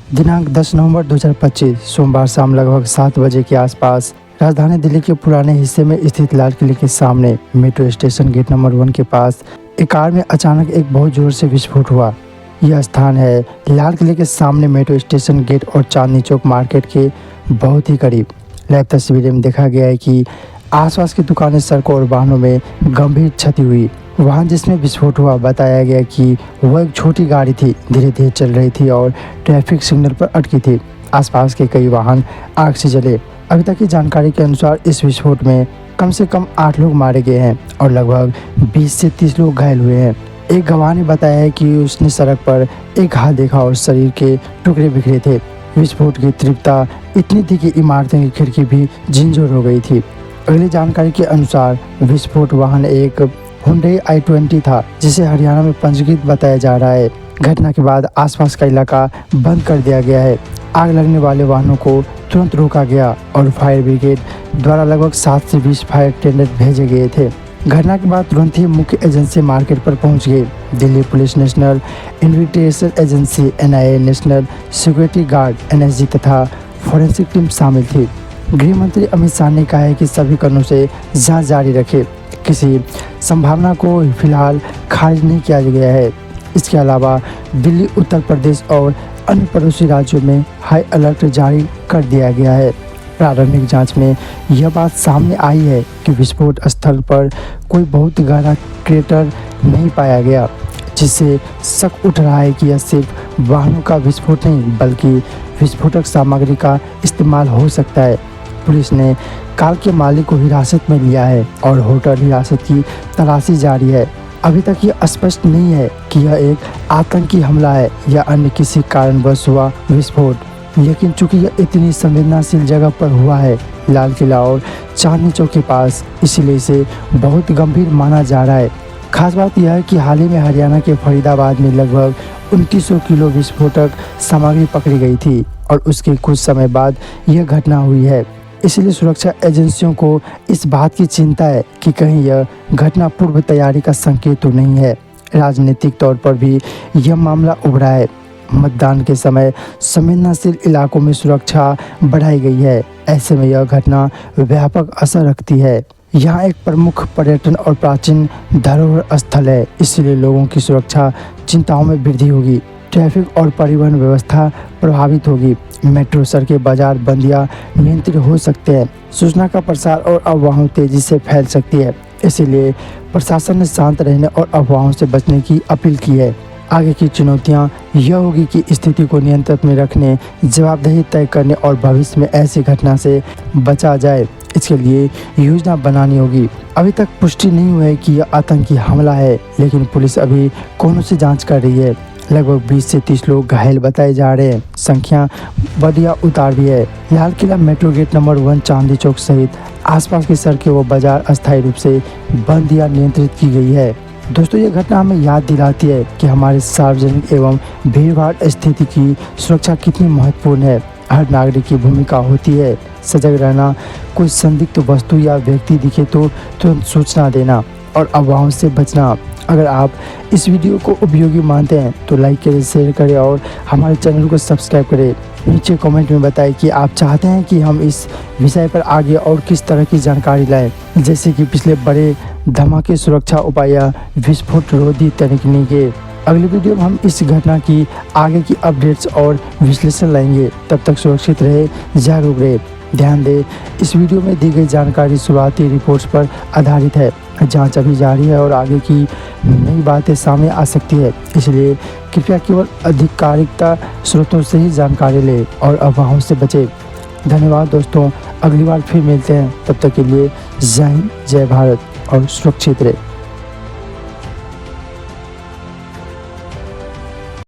दिनांक 10 नवंबर 2025 सोमवार शाम लगभग 7 बजे के आसपास राजधानी दिल्ली के पुराने हिस्से में स्थित लाल किले के सामने मेट्रो स्टेशन गेट नंबर 1 के पास एक कार में अचानक एक बहुत जोर से विस्फोट हुआ। यह स्थान है लाल किले के सामने मेट्रो स्टेशन गेट और चांदनी चौक मार्केट के बहुत ही करीब। लाइव तस्वीरें में देखा गया है कि आसपास की दुकानें, सड़कों और वाहनों में गंभीर क्षति हुई। वाहन जिसमें विस्फोट हुआ बताया गया कि वह एक छोटी गाड़ी थी, धीरे धीरे चल रही थी और ट्रैफिक सिग्नल पर अटकी थी। आसपास के कई वाहन आग से जले। अभी तक की जानकारी के अनुसार इस विस्फोट में कम से कम 8 लोग मारे गए हैं और लगभग 20 से 30 लोग घायल हुए हैं। एक गवाह ने बताया है कि उसने सड़क पर एक हाथ देखा और शरीर के टुकड़े बिखरे थे। विस्फोट की तीव्रता इतनी थी कि इमारतें की खिड़की भी झंझोर हो गई थी। अगली जानकारी के अनुसार विस्फोट वाहन एक हुंडई i20 था, जिसे हरियाणा में पंजीकृत बताया जा रहा है। घटना के बाद आसपास का इलाका बंद कर दिया गया है। आग लगने वाले वाहनों को तुरंत रोका गया और फायर ब्रिगेड द्वारा लगभग 7 से 20 फायर टेंडर भेजे गए थे। घटना के बाद तुरंत ही मुख्य एजेंसी मार्केट पर पहुंच गई। Delhi police, national investigation agency NIA, national security guard NSG तथा फॉरेंसिक टीम शामिल थी। गृह मंत्री अमित शाह ने कहा है कि सभी कारणों से जांच जारी रखे, किसी संभावना को फिलहाल खारिज नहीं किया गया है। इसके अलावा दिल्ली, उत्तर प्रदेश और अन्य पड़ोसी राज्यों में हाई अलर्ट जारी कर दिया गया है। प्रारंभिक जांच में यह बात सामने आई है कि विस्फोट स्थल पर कोई बहुत गहरा क्रेटर नहीं पाया गया, जिससे शक उठ रहा है कि यह सिर्फ वाहनों का विस्फोट नहीं बल्कि विस्फोटक सामग्री का इस्तेमाल हो सकता है। पुलिस ने कार के मालिक को हिरासत में लिया है और होटल हिरासत की तलाशी जारी है। अभी तक यह स्पष्ट नहीं है कि यह एक आतंकी हमला है या अन्य किसी कारणवश हुआ विस्फोट, लेकिन चूंकि यह इतनी संवेदनशील जगह पर हुआ है, लाल किला और चांदनी चौक के पास, इसलिए इसे बहुत गंभीर माना जा रहा है। खास बात यह है कि हाल ही में हरियाणा के फरीदाबाद में लगभग 2900 किलो विस्फोटक सामग्री पकड़ी गई थी और उसके कुछ समय बाद यह घटना हुई है। इसलिए सुरक्षा एजेंसियों को इस बात की चिंता है कि कहीं यह घटना पूर्व तैयारी का संकेत तो नहीं है। राजनीतिक तौर पर भी यह मामला उभरा है। मतदान के समय संवेदनशील इलाकों में सुरक्षा बढ़ाई गई है। ऐसे में यह घटना व्यापक असर रखती है। यहाँ एक प्रमुख पर्यटन और प्राचीन धरोहर स्थल है, इसलिए लोगों की सुरक्षा चिंताओं में वृद्धि होगी। ट्रैफिक और परिवहन व्यवस्था प्रभावित होगी। मेट्रो, सड़कें, बाजार बंद या नियंत्रित हो सकते हैं। सूचना का प्रसार और अफवाहों तेजी से फैल सकती है। इसीलिए प्रशासन ने शांत रहने और अफवाहों से बचने की अपील की है। आगे की चुनौतियां यह होगी कि स्थिति को नियंत्रण में रखने, जवाबदेही तय करने और भविष्य में ऐसी घटना से बचा जाए, इसके लिए योजना बनानी होगी। अभी तक पुष्टि नहीं हुई है कि यह आतंकी हमला है, लेकिन पुलिस अभी कोनों से जांच कर रही है। लगभग 20 से 30 लोग घायल बताए जा रहे हैं। संख्या बढ़ या उतार भी है। Lal Qila, metro gate number 1, Chandni Chowk सहित आसपास की सड़कें व बाजार अस्थायी रूप से बंद या नियंत्रित की गई है। दोस्तों, ये घटना हमें याद दिलाती है कि हमारे सार्वजनिक एवं भीड़भाड़ स्थिति की सुरक्षा कितनी महत्वपूर्ण है। हर नागरिक की भूमिका होती है सजग रहना, कोई संदिग्ध वस्तु या व्यक्ति दिखे तो तुरंत सूचना देना और अफवाहों से बचना। अगर आप इस वीडियो को उपयोगी मानते हैं तो लाइक करें, शेयर करें और हमारे चैनल को सब्सक्राइब करें। नीचे कमेंट में बताएं कि आप चाहते हैं कि हम इस विषय पर आगे और किस तरह की जानकारी लाएं, जैसे कि पिछले बड़े धमाके, सुरक्षा उपाय या विस्फोट रोधी तकनीकें। अगली वीडियो में हम इस घटना की आगे की अपडेट्स और विश्लेषण लाएंगे। तब तक सुरक्षित रहे, जागरूक रहे। ध्यान दें, इस वीडियो में दी गई जानकारी शुरुआती रिपोर्ट्स पर आधारित है। जांच अभी जारी है और आगे की नई बातें सामने आ सकती है, इसलिए कृपया केवल आधिकारिकता स्रोतों से ही जानकारी लें और अफवाहों से बचें। धन्यवाद दोस्तों, अगली बार फिर मिलते हैं। तब तक के लिए जय हिंद, जय भारत और सुरक्षित रहे।